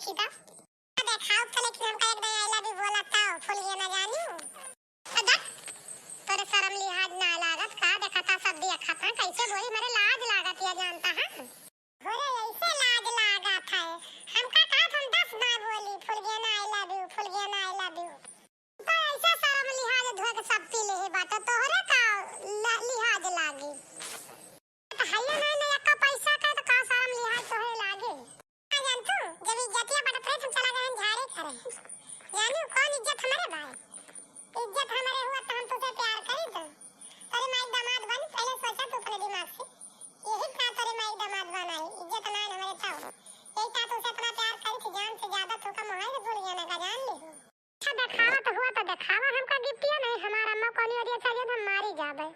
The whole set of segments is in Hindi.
देखी था देखाओ चले कि हमका एक नया आइला भी बोला था फुल गया ना जानी अदक तोरे शर्म लिहाज ना लागत का देखा था सब दिया खाता कैसे बोली मेरे लाज लागत या जानता है होरे ऐसे लाज लागत है हमका कहा तुम 10 बार बोली फुल गया ना आई लव यू फुल गया ना आई लव यू तो ऐसे शर्म लिहाज धो के सब पी ले बात तोहरे का लिहाज लागी हैया ना एक का पैसा का तो का शर्म लिहाज तोहरे लागे जान तू जब इज्जतिया बड़ा प्रेम हम चला गए झाड़े करे जानू कौन इज्जत हमारे भाई इज्जत हमारे हुआ तो हम तुझे प्यार करी तो अरे मैं दामाद बन पहले सोचा तू अपने दिमाग से यही था तेरे मैं दामाद बनाई इज्जत ना हमारे ताऊ यही था तुझे अपना प्यार करी थी जान से ज्यादा तू का मोबाइल भूल गया ना का जान ले अच्छा दिखावा तो हुआ तो दिखावा हमका गिफ्टिया नहीं हमारा अम्मा कोनी और अच्छा जब हम मारी जाबे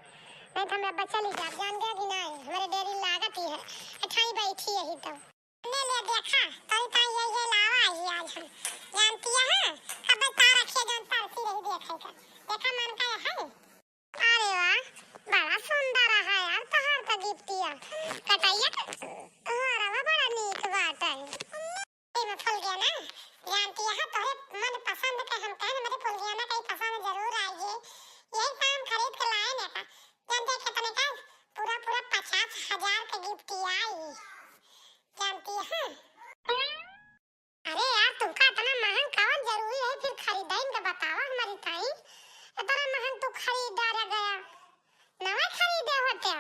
नहीं तो मैं बच्चा ली जाब जान गया कि नहीं हमारे डेरी लागत ही है अठाई बैठी यही तो ने ले देखा तोरी ता ये लावा ही आज हम जानती है कब तार रखे जान तरसी रही देखे का देखा मन का है अरे वाह बड़ा सुंदर है यार तोहर का गिफ्टिया कटाइया अरे वाह बड़ा नीक बात है ए मैं फूल गया ना जानती है तोरे मन पसंद के हम कहने मेरे फूल गया ना कहीं पसंद जरूर आएगी यही काम खरीद के लाए ने का जान देखे तने का पूरा 50,000 का गिफ्टिया आई जानती है अरे यार तुमका इतना महंग कौन जरूरी है फिर खरीदाइन का बतावा हमारी ताई इतना महंग तू खरीदा गया नवा खरीदे होते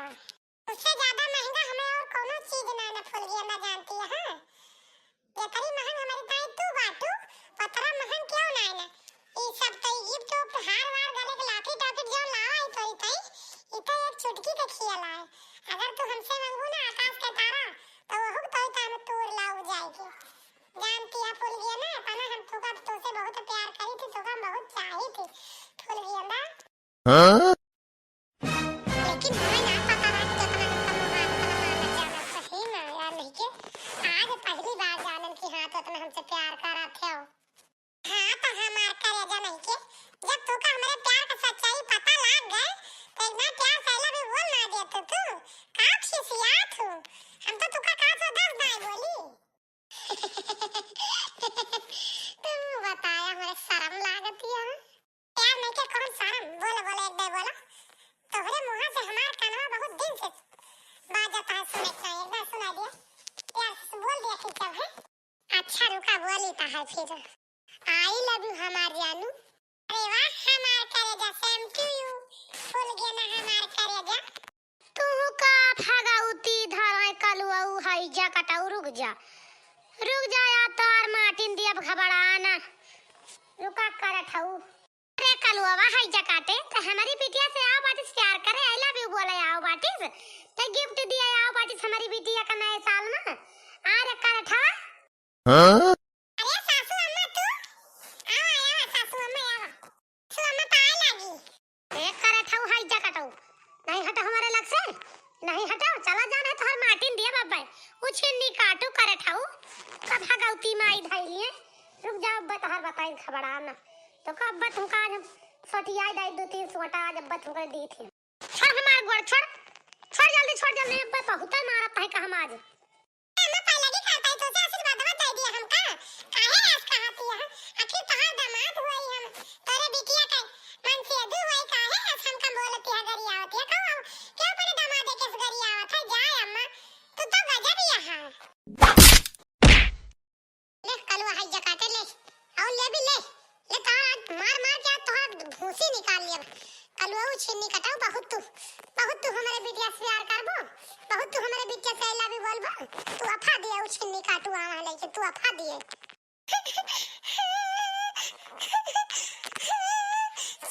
उससे ज्यादा महंगा हमें और कोनो चीज ना फूल गया ना जानती है ये तरी महंग हमारी ताई तू बाटू पतरा महंग क्यों ना है ना ये सब तो गिफ्ट तो हार वार गले के लाठी टाटी जो लावा है तोरी ताई ये तो एक चुटकी का खियाला है अगर तू हमसे मांगू ना आकाश के तारा तो वो तो तान तोड़ लाऊ जाएगी जानती है फूल गया ना अपना हम तुझसे बहुत प्यार करी थी तुका बहुत चाही थी फूल गया ना हां लेकिन हमें ना पता ना कि कितना हमको जाना सही ना यार नहीं के आज पहली बार जानन कि हां तो इतना हमसे प्यार करा थे हां तो हमार करे जा नहीं के जब तुका हमारे प्यार का सच्चाई पता लग गए तो एक बार प्यार पहला भी बोल ना देते तू का खिसियात हो हम तो तुका का तो 10 बार बोली तुम बताया हमारे शर्म लागत है प्यार नहीं के कौन शर्म बोले बोले एक बार बोला तोहरे मुंह से हमार कानवा बहुत दिन से बाजता है सुने का एक बार सुना दिया प्यार से बोल दिया कि जब है अच्छा रुका बोली ता है फिर आई लव यू हमार जानू अरे वाह हमार करेजा सेम टू यू फूल गया ना हमार करेजा तू का भागाउती धराय कलुआऊ हाई जा कटाऊ रुक जा या तार माटिन दिया घबराना रुका कर ठऊ अरे कलुआवा हाई जा काटे तो हमारी बिटिया से आओ बाटी प्यार करे आई लव यू बोले आओ बाटी तो गिफ्ट दिया आओ बाटी हमारी बिटिया का नए साल में आ रे कर ठा हां अरे सासू अम्मा तू आवा सासू अम्मा पाए लगी एक कर ठऊ हाई जा काटऊ नहीं हटा हमारे लग से नहीं हटाओ चला जाना तो हर माटिन दिया बाबा कुछ नहीं काटू करे ठाऊ कब भागौती माई धाइलिए रुक जाओ बतहर बताई खबराना तो कब तुमका आज सोटिया दाई 2-3 सोटा आज तुमका दी थी छोड़ हमार गोड़ छोड़ जल्दी अब बहुत मारत है का हम आज मैं पहले भी खाता तो से आशीर्वाद दे दिया हमका काहे आज कहती है आखिर तहार दामाद हुई हम तोरे बिटिया का मन से दू हुई काहे आज हमका बोलती है गरिया होती है क्यों अपने दामाद के गरिया आवत है जाए अम्मा तू तो गजब ही है ले कलवा हाई जकाते ले और ले भी ले तार मार के तोहर भूसी निकाल लिया कलवा छिन्नी कटाऊ बहुत तू हमारे बिटिया से प्यार करबो बहुत तू हमारे बिटिया से लव यू बोलबो तू अफा दिए छिन्नी काटू आवा लेके तू अफा दिए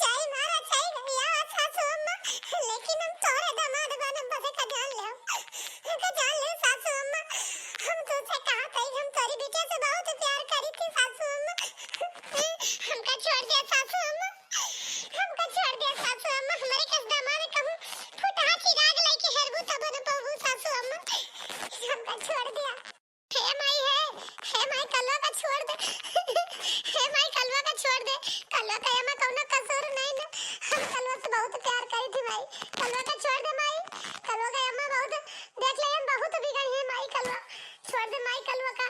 चाय मारा चाय गया सासू अम्मा लेकिन हम तोरे दामाद बनम बसे का जान ले सासू अम्मा हम तुझसे कहा था हम तोरी बिटिया से बहुत प्यार करी थी सासू अम्मा हमका छोड़ दिया सासू अम्मा हमारे कस दामाद कहूं फुटा चिराग लेके हेरबू तब न पाबू सासू अम्मा हमका छोड़ दिया हे माई कलवा का छोड़ दे कलवा का अम्मा कौनो कसूर नहीं ना हम कलवा से बहुत प्यार करी थी माई कलवा का छोड़ दे माई कलवा का अम्मा बहुत देख ले हम बहुत बिगड़ी है माई कलवा छोड़ दे माई कलवा का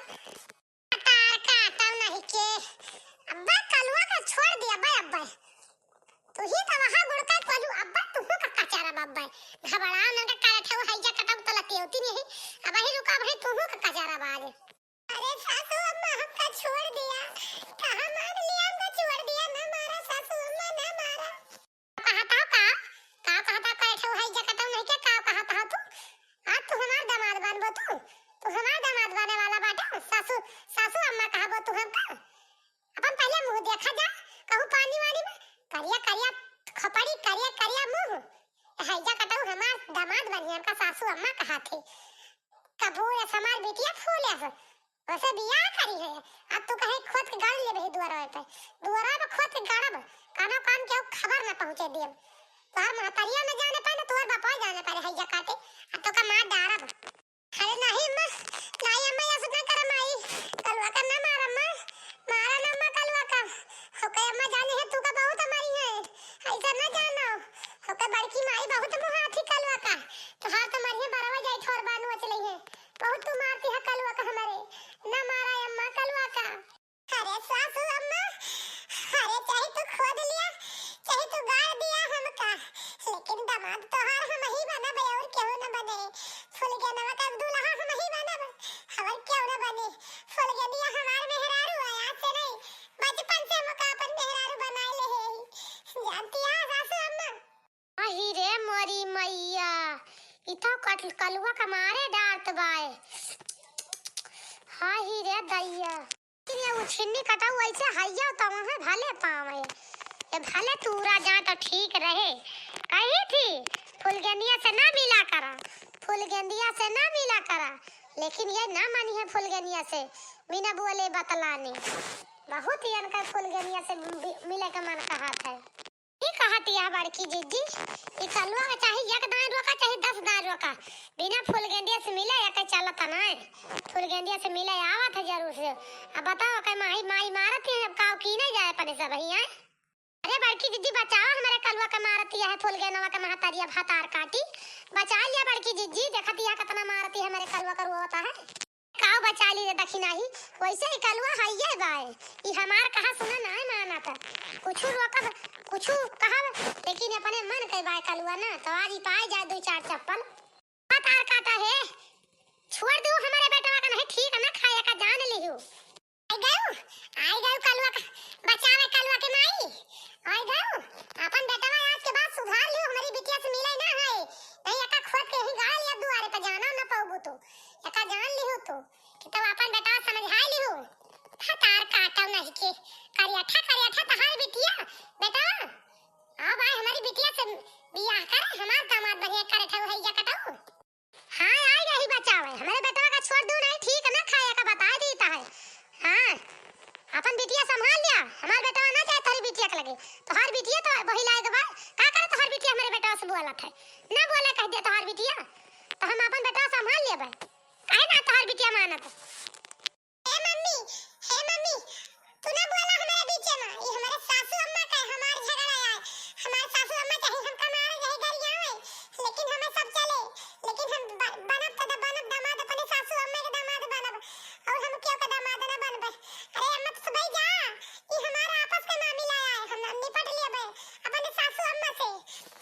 तार का सासू अम्मा कहबो तू हमका। अपन पहले मुंह देखा जा, कहू पानी वानी में करिया करिया खपड़ी करिया करिया मुंह हैजा कटाऊ हमार दामाद बनिया का सासू अम्मा कहा थे। कबूर समार बेटिया फूले है वैसे बियाह करी है। अब तू कहे खोद के गाड़ ले बही दुआरा पे, दुआरा पे खोद के गाड़ब कानो काम के खबर न पहुंचे दिए। तोहर महतरिया में जाने पाए ना तोहर बापा जाने पाए हैजा काटे अब तो का मार डारब। अरे नहीं अम्मा, नहीं अम्मा ऐसे ना कर माई, कलवा का ना मार अम्मा, मारा ना अम्मा कलवा का। होके अम्मा जाने है तू का बहुत हमारी है, ऐसा ना जानो। होके बड़की माई बहुत मुहाथी कलवा का, तोहार तो मरिए बरवा जाई ठोर बानू चली है। बहुत तू मारती है कलवा का हमारे, ना मारा अम्मा कलवा का। अरे सासू अम्मा, अरे चाहे तू खोद लिया चाहे तू गाड़ दिया हमका, लेकिन दामाद तोहार हम ही बनब और क्यों न बने। फूल के नवा का दूल्हा हम ही बनब और क्यों न बने। फूल के दिया हमार मेहरारू है, आज से नहीं बचपन से हमका अपन मेहरारू बनाए ले है। जानती है सासू अम्मा। अही रे मोरी मैया, इतो कलवा का मारे डांट बाए। हां ही रे दैया, ये उछिन्नी कटाऊ ऐसे हैया तो वहां भले पावे। ये भले तूरा जा तो ठीक रहे। कही थी फुलगेंदिया से ना मिला करा, फुलगेंदिया से ना मिला करा, लेकिन ये ना मानी है फुलगेंदिया से बिना बोले बतलाने। बहुत ही अनका फुलगेंदिया से मिले का मन कहा था। ये कहती है बड़की जीजी, ये कलवा का चाहे 1 दान रोका चाहे 10 दान रोका, बिना फुलगेंदिया से मिले या के चलता ना। फुलगेंदिया से मिले आवत है जरूर से। अब बताओ के माई माई मारती है, अब काव की नहीं जाए पने सब ही है। अरे बड़की जीजी बचाओ हमारे कलवा का मारती है फुलगेनवा का महतारिया भातार काटी, बचा लिया बड़की जीजी। देखती है कितना मारती है हमारे कलवा का रोता है। काव बचा ली देखी नहीं, वैसे ही कलवा हइये बाए। ई हमार कहा सुना नहीं माना था, कुछ रोकब कुछ कहा, लेकिन अपने मन के बाय कलवा ना तो आज ही पाए जाए 2-4 चप्पल। भातार काटा है, छोड़ दो हमारे बेटा का नहीं ठीक है ना, खाए का जान लियो। आई गयो कलवा का बचावे कलवा के माई। आई गयो अपन बेटा आज के बाद सुधार लियो, हमारी बिटिया से मिले ना है। नहीं एका खोद के ही गाड़ लिया दुआरे पे जाना ना पाऊबो तो एका जान लियो तो कि तब अपन बेटा समझाई लियो। भातार काटा नहीं के करिया तहार बिटिया बेटा आ भाई हमारी बिटिया से बियाह कर हमार दामाद बने करे ठौ है या कटाऊ। हां आई रही बचावे हमारे बेटा का छोड़ दू नहीं ठीक है ना, खाए का बता देता है। हां अपन बिटिया संभाल लिया, हमार बेटा ना चाहे थारी बिटिया के लगे तो हर बिटिया तो वही लायक बा। का करे तो हर बिटिया हमारे बेटा से बोलत है ना, बोले कह दे तो हर बिटिया तो हम अपन बेटा संभाल लिए बा। काहे ना तो हर बिटिया मानत। हे मम्मी तू ना बोला हमारे बीच में, ये हमारे सासू अम्मा का हमार झगड़ा है। हमारे सासू अम्मा चाहे हमका मारे रहे गरिया है, लेकिन हमें सब चले, लेकिन हम बनब तो बनब दामाद अपने सासू अम्मा के दामाद बनब और हम क्यों का दामाद ना बनबे। अरे अम्मा तो भाई जा, ये हमारा आपस का मामला है, हम निपट लेबे अपने सासू अम्मा से।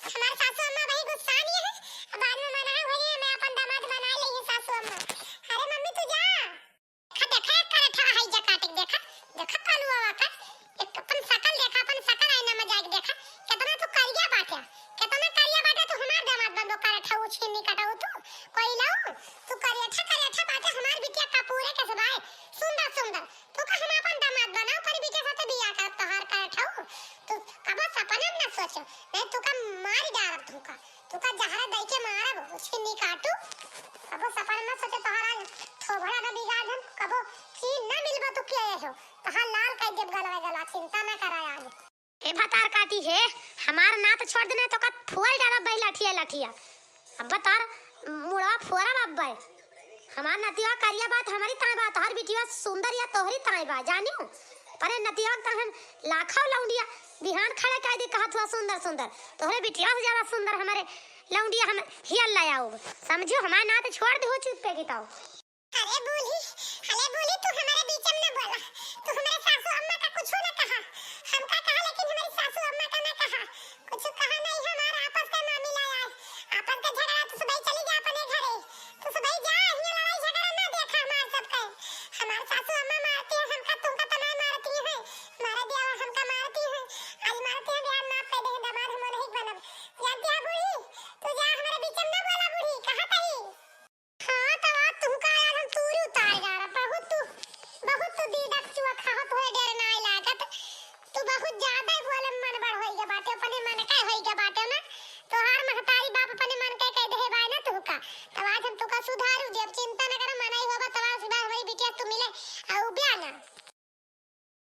हमारे सासू अम्मा वही गुस्सानी है, बाद में मना होई मैं अपन दामाद बना ले सासू अम्मा। अरे मम्मी तू जा, देखा कर ठा है जा काटे देखा कलवा का एक अपन शकल देखा, अपन शकल आईना में जाके देखा कितना तू करिया बाटे, कितना करिया बाटे तू हमार दामाद बनबो करे ठा छीनी कटाऊ तू कोई लाओ तू करिया बाटे हमार बिटिया का पूरे के सबाए सुंदर तू का हम अपन दामाद बनाओ पर बिटिया साथे बियाह कर तोहार करे ठा तू कबो सपना न सोचो नहीं तू का मार डारब तू का जहरा दई के मारब छीनी काटू। कबो सपना न सोचे तोहार थोबड़ा का बिगाड़ हम कबो की न मिलबो तू के हो तोहार लाल कह देब गलवा चिंता न करा आज। ए भातार काटी है हमार ना तो छोड़ देना तो का फुल डाला बई लाठिया अब तार मुड़ा फोरा बाबा हमार नतिया करिया बात हमारी ताई बात हर बिटिया सुंदर या तोहरी ताई बा जानियो पर नतिया त हम लाखों लौंडिया बिहान खड़े कह दी कहत हुआ सुंदर तोहरे बिटिया से ज्यादा सुंदर हमारे लौंडिया हम हियल लायाओ समझो हमार ना तो छोड़ दे हो चुप पे गिताओ। अरे बोली तू हमारे बीच